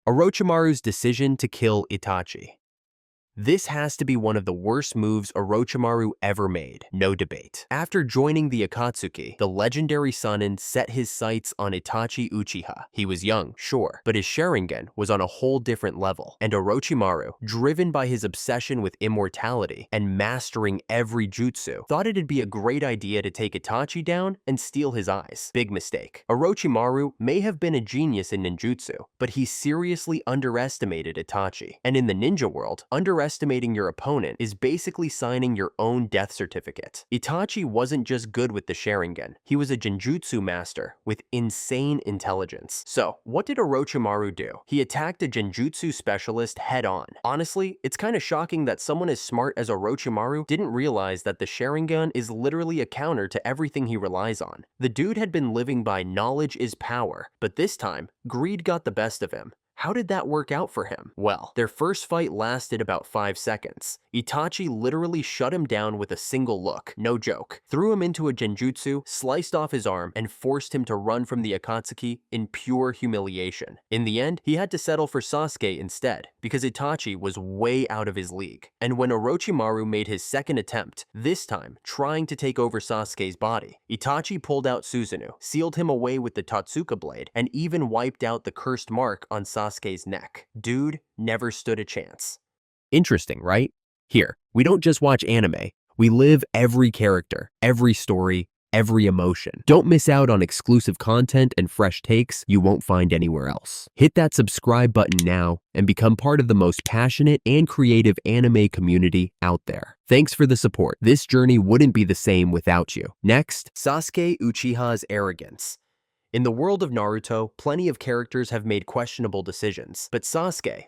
Orochimaru's decision to kill Itachi. This has to be one of the worst moves Orochimaru ever made, no debate. After joining the Akatsuki, the legendary Sannin set his sights on Itachi Uchiha. He was young, sure, but his Sharingan was on a whole different level, and Orochimaru, driven by his obsession with immortality and mastering every jutsu, thought it'd be a great idea to take Itachi down and steal his eyes. Big mistake. Orochimaru may have been a genius in ninjutsu, but he seriously underestimated Itachi. And in the ninja world, underestimating your opponent is basically signing your own death certificate. Itachi wasn't just good with the Sharingan, he was a genjutsu master with insane intelligence. So, what did Orochimaru do? He attacked a genjutsu specialist head-on. Honestly, it's kind of shocking that someone as smart as Orochimaru didn't realize that the Sharingan is literally a counter to everything he relies on. The dude had been living by knowledge is power, but this time, greed got the best of him. How did that work out for him? Well, their first fight lasted about 5 seconds. Itachi literally shut him down with a single look, no joke, threw him into a genjutsu, sliced off his arm, and forced him to run from the Akatsuki in pure humiliation. In the end, he had to settle for Sasuke instead, because Itachi was way out of his league. And when Orochimaru made his second attempt, this time trying to take over Sasuke's body, Itachi pulled out Susanoo, sealed him away with the Totsuka blade, and even wiped out the cursed mark on Sasuke's neck. Dude never stood a chance. Interesting, right? Here, we don't just watch anime, we live every character, every story, every emotion. Don't miss out on exclusive content and fresh takes you won't find anywhere else. Hit that subscribe button now and become part of the most passionate and creative anime community out there. Thanks for the support. This journey wouldn't be the same without you. Next, Sasuke Uchiha's arrogance. In the world of Naruto, plenty of characters have made questionable decisions, but Sasuke,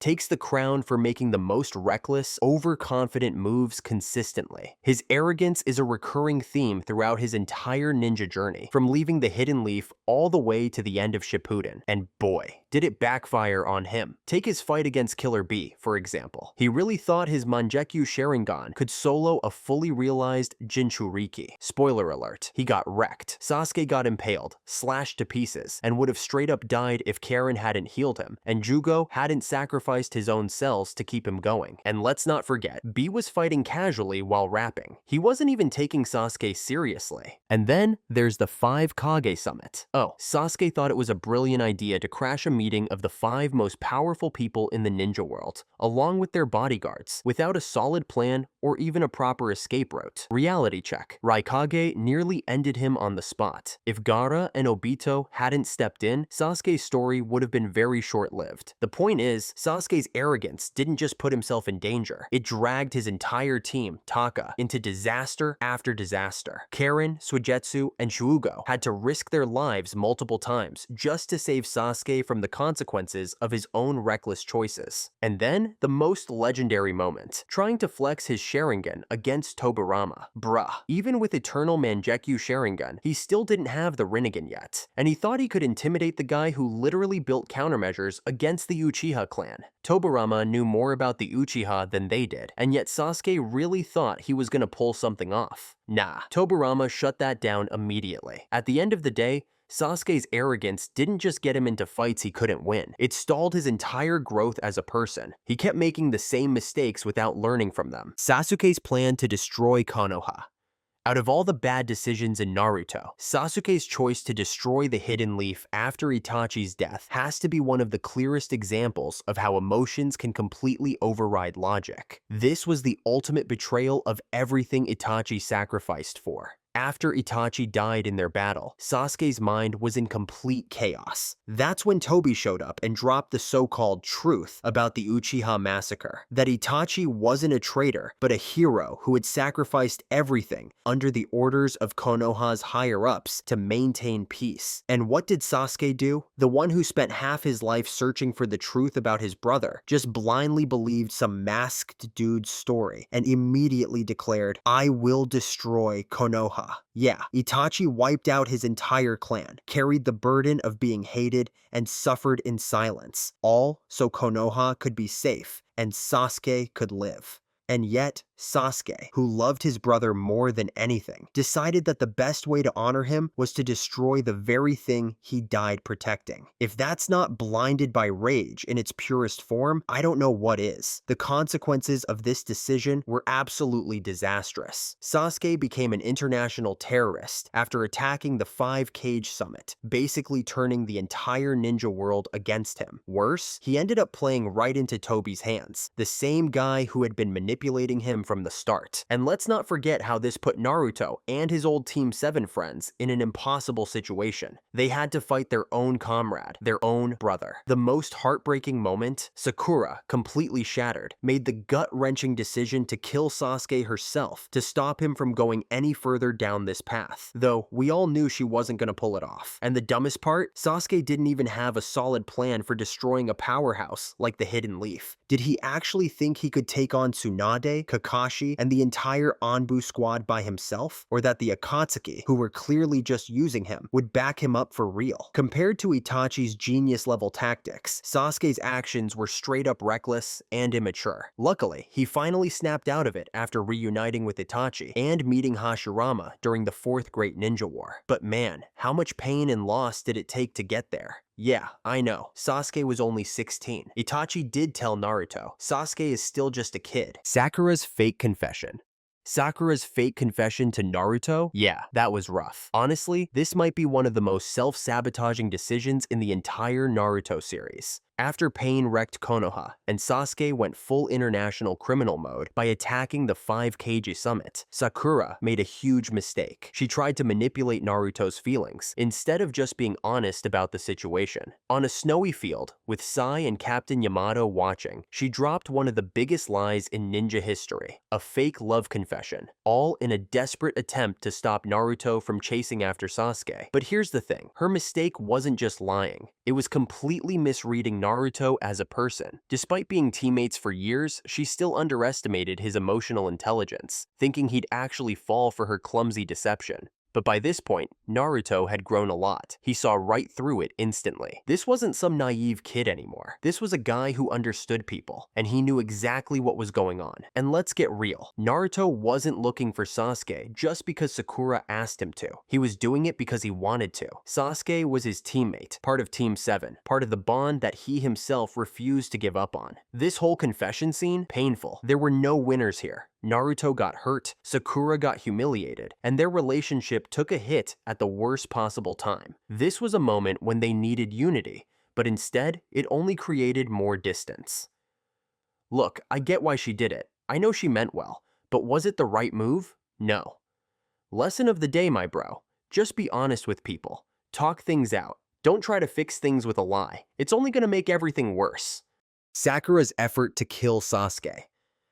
takes the crown for making the most reckless, overconfident moves consistently. His arrogance is a recurring theme throughout his entire ninja journey, from leaving the Hidden Leaf all the way to the end of Shippuden, and boy, did it backfire on him. Take his fight against Killer Bee, for example. He really thought his Mangekyo Sharingan could solo a fully realized Jinchuriki. Spoiler alert, he got wrecked. Sasuke got impaled, slashed to pieces, and would have straight up died if Karen hadn't healed him, and Jugo hadn't sacrificed his own cells to keep him going. And let's not forget, B was fighting casually while rapping. He wasn't even taking Sasuke seriously. And then there's the 5 Kage Summit. Oh, Sasuke thought it was a brilliant idea to crash a meeting of the 5 most powerful people in the ninja world, along with their bodyguards, without a solid plan or even a proper escape route. Reality check. Raikage nearly ended him on the spot. If Gaara and Obito hadn't stepped in, Sasuke's story would have been very short-lived. The point is, Sasuke's arrogance didn't just put himself in danger, it dragged his entire team, Taka, into disaster after disaster. Karen, Suigetsu, and Shuugo had to risk their lives multiple times just to save Sasuke from the consequences of his own reckless choices. And then, the most legendary moment, trying to flex his Sharingan against Tobirama. Bruh, even with Eternal Mangekyo Sharingan, he still didn't have the Rinnegan yet, and he thought he could intimidate the guy who literally built countermeasures against the Uchiha clan. Tobirama knew more about the Uchiha than they did, and yet Sasuke really thought he was gonna pull something off. Nah, Tobirama shut that down immediately. At the end of the day, Sasuke's arrogance didn't just get him into fights he couldn't win, it stalled his entire growth as a person. He kept making the same mistakes without learning from them. Sasuke's plan to destroy Konoha. Out of all the bad decisions in Naruto, Sasuke's choice to destroy the Hidden Leaf after Itachi's death has to be one of the clearest examples of how emotions can completely override logic. This was the ultimate betrayal of everything Itachi sacrificed for. After Itachi died in their battle, Sasuke's mind was in complete chaos. That's when Tobi showed up and dropped the so-called truth about the Uchiha massacre. That Itachi wasn't a traitor, but a hero who had sacrificed everything under the orders of Konoha's higher-ups to maintain peace. And what did Sasuke do? The one who spent half his life searching for the truth about his brother just blindly believed some masked dude's story and immediately declared, "I will destroy Konoha." Yeah, Itachi wiped out his entire clan, carried the burden of being hated, and suffered in silence, all so Konoha could be safe and Sasuke could live. And yet, Sasuke, who loved his brother more than anything, decided that the best way to honor him was to destroy the very thing he died protecting. If that's not blinded by rage in its purest form, I don't know what is. The consequences of this decision were absolutely disastrous. Sasuke became an international terrorist after attacking the Five Cage Summit, basically turning the entire ninja world against him. Worse, he ended up playing right into Tobi's hands, the same guy who had been manipulating him from the start. And let's not forget how this put Naruto and his old Team 7 friends in an impossible situation. They had to fight their own comrade, their own brother. The most heartbreaking moment, Sakura, completely shattered, made the gut-wrenching decision to kill Sasuke herself to stop him from going any further down this path. Though, we all knew she wasn't gonna pull it off. And the dumbest part, Sasuke didn't even have a solid plan for destroying a powerhouse like the Hidden Leaf. Did he actually think he could take on Tsunade, Kakashi, and the entire Anbu squad by himself? Or that the Akatsuki, who were clearly just using him, would back him up for real? Compared to Itachi's genius-level tactics, Sasuke's actions were straight-up reckless and immature. Luckily, he finally snapped out of it after reuniting with Itachi and meeting Hashirama during the Fourth Great Ninja War. But man, how much pain and loss did it take to get there? Yeah, I know, Sasuke was only 16. Itachi did tell Naruto, Sasuke is still just a kid. Sakura's fake confession. Sakura's fake confession to Naruto? Yeah, that was rough. Honestly, this might be one of the most self-sabotaging decisions in the entire Naruto series. After Pain wrecked Konoha, and Sasuke went full international criminal mode by attacking the 5 Kg Summit, Sakura made a huge mistake. She tried to manipulate Naruto's feelings, instead of just being honest about the situation. On a snowy field, with Sai and Captain Yamato watching, she dropped one of the biggest lies in ninja history, a fake love confession, all in a desperate attempt to stop Naruto from chasing after Sasuke. But here's the thing, her mistake wasn't just lying, it was completely misreading Naruto as a person. Despite being teammates for years, she still underestimated his emotional intelligence, thinking he'd actually fall for her clumsy deception. But by this point, Naruto had grown a lot. He saw right through it instantly. This wasn't some naive kid anymore. This was a guy who understood people, and he knew exactly what was going on. And let's get real. Naruto wasn't looking for Sasuke just because Sakura asked him to. He was doing it because he wanted to. Sasuke was his teammate, part of Team 7, part of the bond that he himself refused to give up on. This whole confession scene, painful. There were no winners here. Naruto got hurt, Sakura got humiliated, and their relationship took a hit at the worst possible time. This was a moment when they needed unity, but instead, it only created more distance. Look, I get why she did it. I know she meant well, but was it the right move? No. Lesson of the day, my bro. Just be honest with people. Talk things out. Don't try to fix things with a lie. It's only gonna make everything worse. Sakura's effort to kill Sasuke.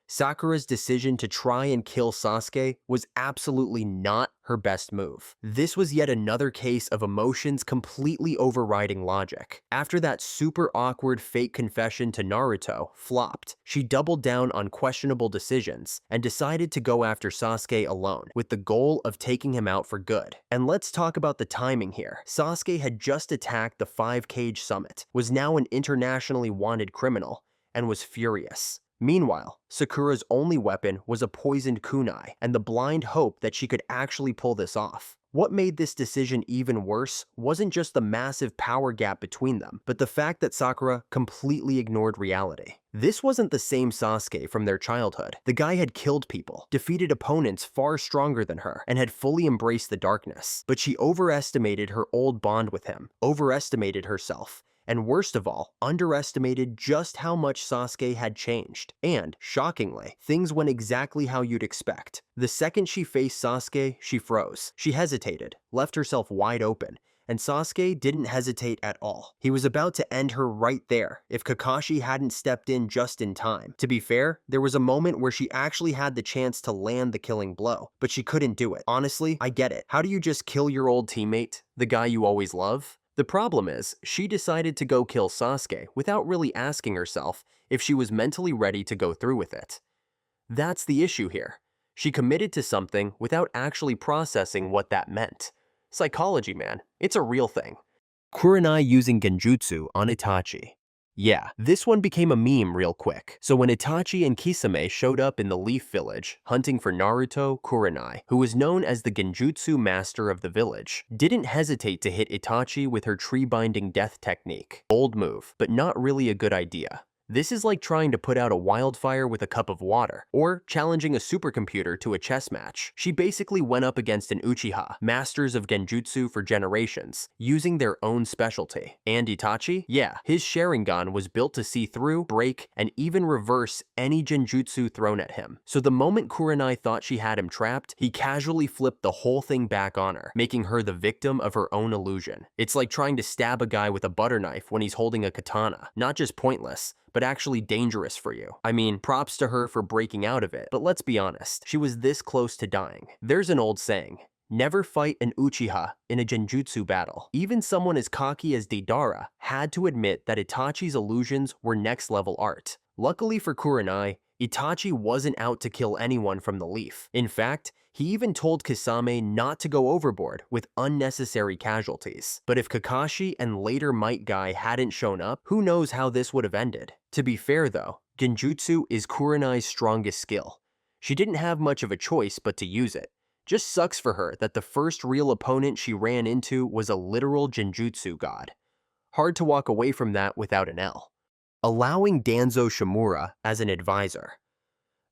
Sakura's decision to try and kill Sasuke was absolutely not her best move. This was yet another case of emotions completely overriding logic. After that super awkward fake confession to Naruto flopped, she doubled down on questionable decisions and decided to go after Sasuke alone, with the goal of taking him out for good. And let's talk about the timing here. Sasuke had just attacked the 5 Cage Summit, was now an internationally wanted criminal, and was furious. Meanwhile, Sakura's only weapon was a poisoned kunai, and the blind hope that she could actually pull this off. What made this decision even worse wasn't just the massive power gap between them, but the fact that Sakura completely ignored reality. This wasn't the same Sasuke from their childhood. The guy had killed people, defeated opponents far stronger than her, and had fully embraced the darkness. But she overestimated her old bond with him, overestimated herself, and worst of all, underestimated just how much Sasuke had changed. And, shockingly, things went exactly how you'd expect. The second she faced Sasuke, she froze. She hesitated, left herself wide open, and Sasuke didn't hesitate at all. He was about to end her right there if Kakashi hadn't stepped in just in time. To be fair, there was a moment where she actually had the chance to land the killing blow, but she couldn't do it. Honestly, I get it. How do you just kill your old teammate, the guy you always love? The problem is, she decided to go kill Sasuke without really asking herself if she was mentally ready to go through with it. That's the issue here. She committed to something without actually processing what that meant. Psychology, man. It's a real thing. Kurenai using genjutsu on Itachi. Yeah, this one became a meme real quick. So when Itachi and Kisame showed up in the Leaf Village, hunting for Naruto, Kurenai, who was known as the genjutsu master of the village, didn't hesitate to hit Itachi with her tree-binding death technique. Bold move, but not really a good idea. This is like trying to put out a wildfire with a cup of water, or challenging a supercomputer to a chess match. She basically went up against an Uchiha, masters of genjutsu for generations, using their own specialty. And Itachi? Yeah, his Sharingan was built to see through, break, and even reverse any genjutsu thrown at him. So the moment Kurenai thought she had him trapped, he casually flipped the whole thing back on her, making her the victim of her own illusion. It's like trying to stab a guy with a butter knife when he's holding a katana. Not just pointless, but actually dangerous for you. I mean, props to her for breaking out of it, but let's be honest, she was this close to dying. There's an old saying, never fight an Uchiha in a genjutsu battle. Even someone as cocky as Deidara had to admit that Itachi's illusions were next level art. Luckily for Kurenai, Itachi wasn't out to kill anyone from the Leaf. In fact, he even told Kisame not to go overboard with unnecessary casualties. But if Kakashi and later Might Guy hadn't shown up, who knows how this would have ended. To be fair though, genjutsu is Kurenai's strongest skill. She didn't have much of a choice but to use it. Just sucks for her that the first real opponent she ran into was a literal genjutsu god. Hard to walk away from that without an L. Allowing Danzo Shimura as an advisor.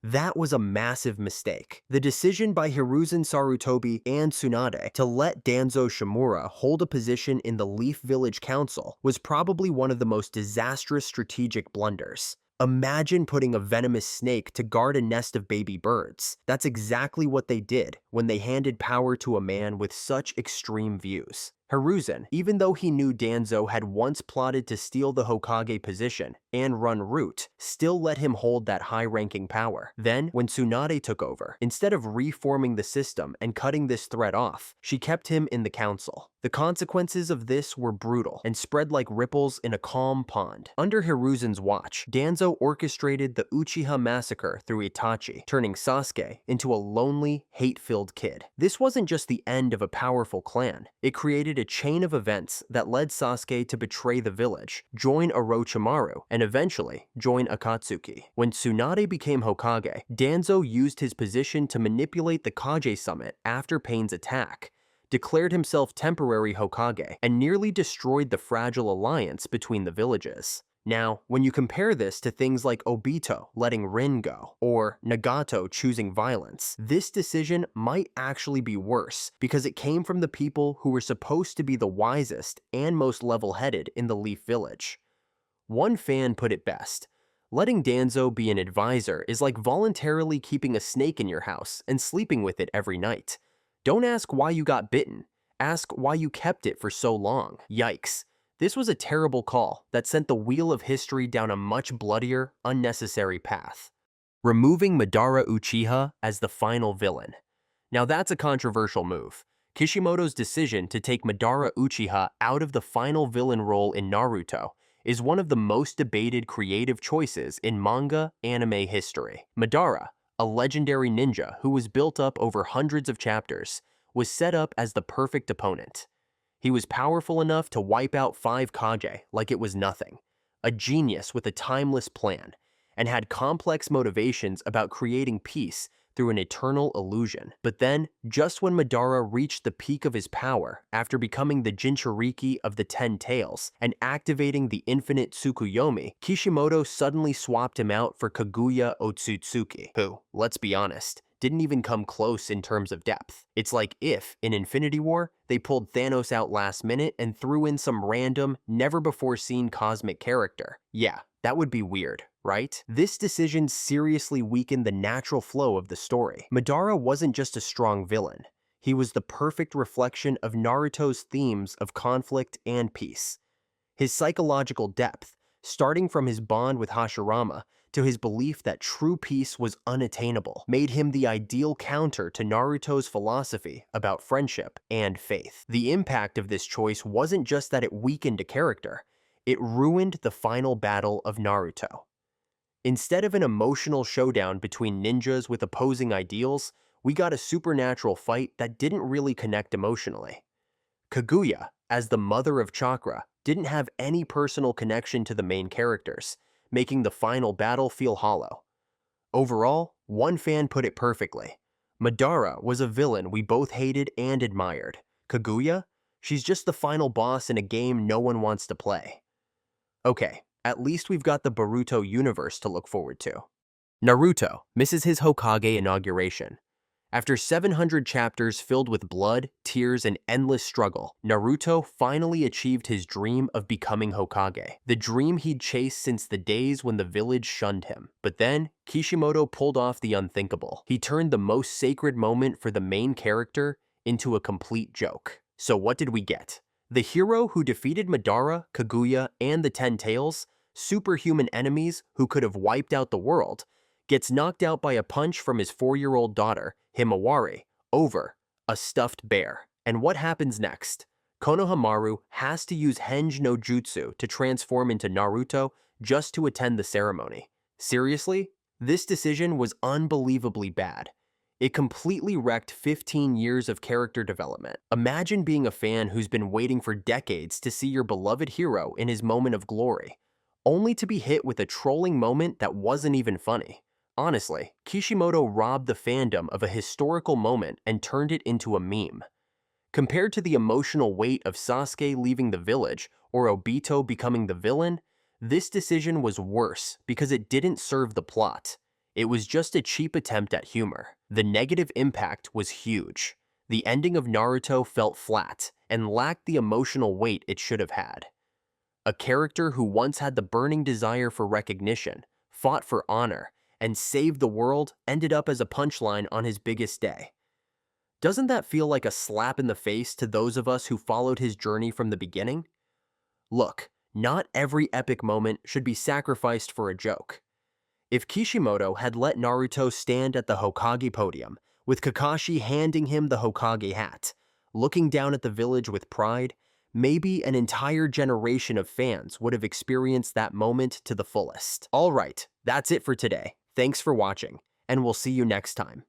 That was a massive mistake. The decision by Hiruzen Sarutobi and Tsunade to let Danzo Shimura hold a position in the Leaf Village Council was probably one of the most disastrous strategic blunders. Imagine putting a venomous snake to guard a nest of baby birds. That's exactly what they did when they handed power to a man with such extreme views. Hiruzen, even though he knew Danzo had once plotted to steal the Hokage position and run route, still let him hold that high-ranking power. Then, when Tsunade took over, instead of reforming the system and cutting this threat off, she kept him in the council. The consequences of this were brutal and spread like ripples in a calm pond. Under Hiruzen's watch, Danzo orchestrated the Uchiha massacre through Itachi, turning Sasuke into a lonely, hate-filled kid. This wasn't just the end of a powerful clan. It created a chain of events that led Sasuke to betray the village, join Orochimaru, and eventually join Akatsuki. When Tsunade became Hokage, Danzo used his position to manipulate the Kage Summit after Pain's attack, declared himself temporary Hokage, and nearly destroyed the fragile alliance between the villages. Now, when you compare this to things like Obito letting Rin go, or Nagato choosing violence, this decision might actually be worse because it came from the people who were supposed to be the wisest and most level-headed in the Leaf Village. One fan put it best, letting Danzo be an advisor is like voluntarily keeping a snake in your house and sleeping with it every night. Don't ask why you got bitten, ask why you kept it for so long. Yikes. This was a terrible call that sent the wheel of history down a much bloodier, unnecessary path. Removing Madara Uchiha as the final villain. Now that's a controversial move. Kishimoto's decision to take Madara Uchiha out of the final villain role in Naruto is one of the most debated creative choices in manga anime history. Madara, a legendary ninja who was built up over hundreds of chapters, was set up as the perfect opponent. He was powerful enough to wipe out 5 Kage like it was nothing, a genius with a timeless plan, and had complex motivations about creating peace through an eternal illusion. But then, just when Madara reached the peak of his power after becoming the Jinchuriki of the 10 Tails and activating the infinite Tsukuyomi, Kishimoto suddenly swapped him out for Kaguya Otsutsuki, who, let's be honest, didn't even come close in terms of depth. It's like if, in Infinity War, they pulled Thanos out last minute and threw in some random, never-before-seen cosmic character. Yeah, that would be weird, right? This decision seriously weakened the natural flow of the story. Madara wasn't just a strong villain. He was the perfect reflection of Naruto's themes of conflict and peace. His psychological depth, starting from his bond with Hashirama to his belief that true peace was unattainable, made him the ideal counter to Naruto's philosophy about friendship and faith. The impact of this choice wasn't just that it weakened a character, it ruined the final battle of Naruto. Instead of an emotional showdown between ninjas with opposing ideals, we got a supernatural fight that didn't really connect emotionally. Kaguya, as the mother of chakra, didn't have any personal connection to the main characters, making the final battle feel hollow. Overall, one fan put it perfectly. Madara was a villain we both hated and admired. Kaguya? She's just the final boss in a game no one wants to play. Okay, at least we've got the Boruto universe to look forward to. Naruto misses his Hokage inauguration. After 700 chapters filled with blood, tears, and endless struggle, Naruto finally achieved his dream of becoming Hokage, the dream he'd chased since the days when the village shunned him. But then, Kishimoto pulled off the unthinkable. He turned the most sacred moment for the main character into a complete joke. So what did we get? The hero who defeated Madara, Kaguya, and the Ten Tails, superhuman enemies who could have wiped out the world, gets knocked out by a punch from his 4-year-old daughter, Himawari, over a stuffed bear. And what happens next? Konohamaru has to use Henge no Jutsu to transform into Naruto just to attend the ceremony. Seriously? This decision was unbelievably bad. It completely wrecked 15 years of character development. Imagine being a fan who's been waiting for decades to see your beloved hero in his moment of glory, only to be hit with a trolling moment that wasn't even funny. Honestly, Kishimoto robbed the fandom of a historical moment and turned it into a meme. Compared to the emotional weight of Sasuke leaving the village or Obito becoming the villain, this decision was worse because it didn't serve the plot. It was just a cheap attempt at humor. The negative impact was huge. The ending of Naruto felt flat and lacked the emotional weight it should have had. A character who once had the burning desire for recognition, fought for honor, and saved the world ended up as a punchline on his biggest day. Doesn't that feel like a slap in the face to those of us who followed his journey from the beginning? Look, not every epic moment should be sacrificed for a joke. If Kishimoto had let Naruto stand at the Hokage podium, with Kakashi handing him the Hokage hat, looking down at the village with pride, maybe an entire generation of fans would have experienced that moment to the fullest. Alright, that's it for today. Thanks for watching, and we'll see you next time.